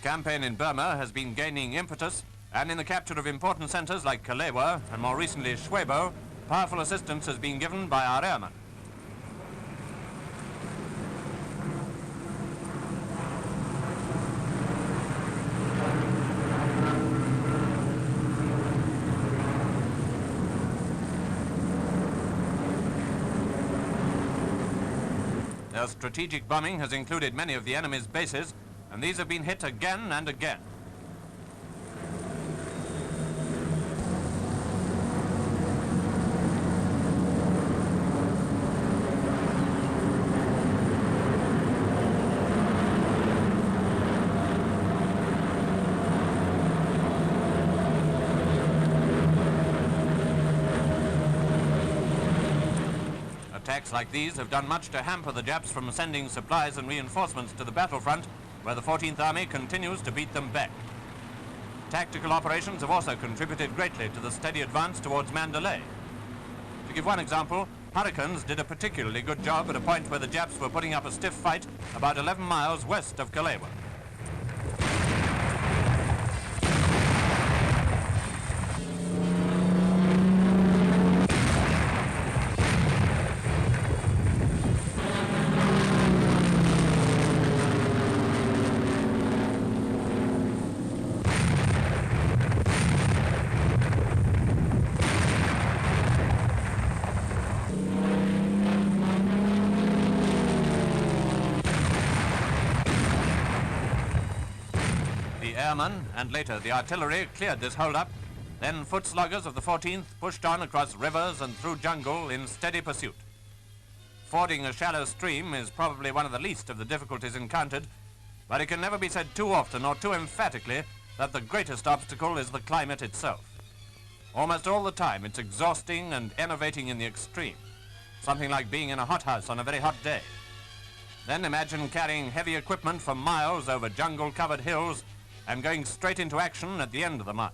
campaign in Burma has been gaining impetus, and in the capture of important centres like Kalewa and more recently Shwebo, powerful assistance has been given by our airmen. Their strategic bombing has included many of the enemy's bases, and these have been hit again and again. Attacks like these have done much to hamper the Japs from sending supplies and reinforcements to the battlefront, where the 14th Army continues to beat them back. Tactical operations have also contributed greatly to the steady advance towards Mandalay. To give one example, Hurricanes did a particularly good job at a point where the Japs were putting up a stiff fight about 11 miles west of Kalewa. Airmen and later the artillery cleared this hold-up. Then foot sluggers of the 14th pushed on across rivers and through jungle in steady pursuit. Fording a shallow stream is probably one of the least of the difficulties encountered, but it can never be said too often or too emphatically that the greatest obstacle is the climate itself. Almost all the time it's exhausting and enervating in the extreme, something like being in a hothouse on a very hot day. Then imagine carrying heavy equipment for miles over jungle-covered hills and going straight into action at the end of the march.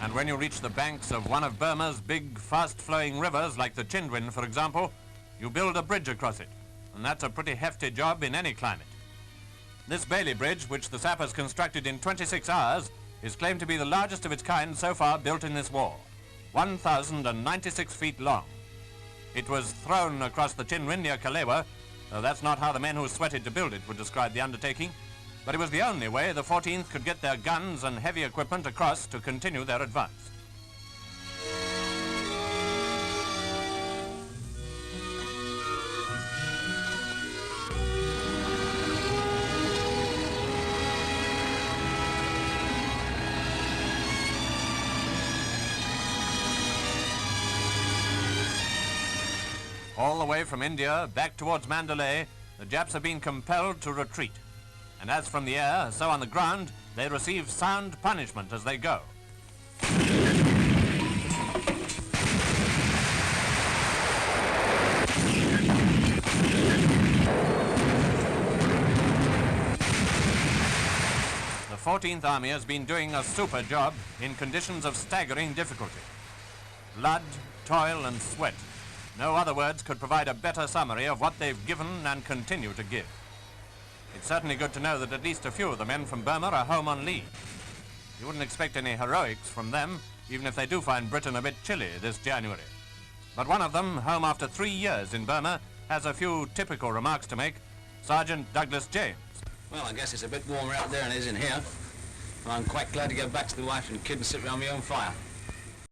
And when you reach the banks of one of Burma's big, fast-flowing rivers, like the Chindwin, for example, you build a bridge across it. And that's a pretty hefty job in any climate. This Bailey Bridge, which the sappers constructed in 26 hours, is claimed to be the largest of its kind so far built in this war, 1,096 feet long. It was thrown across the Chindwin near Kalewa, though that's not how the men who sweated to build it would describe the undertaking. But it was the only way the 14th could get their guns and heavy equipment across to continue their advance. All the way from India back towards Mandalay, the Japs have been compelled to retreat. And as from the air, so on the ground, they receive sound punishment as they go. The 14th Army has been doing a super job in conditions of staggering difficulty. Blood, toil, and sweat. No other words could provide a better summary of what they've given and continue to give. It's certainly good to know that at least a few of the men from Burma are home on leave. You wouldn't expect any heroics from them, even if they do find Britain a bit chilly this January. But one of them, home after 3 years in Burma, has a few typical remarks to make. Sergeant Douglas James. Well, I guess it's a bit warmer out there than it is in here. I'm quite glad to go back to the wife and kid and sit round my own fire.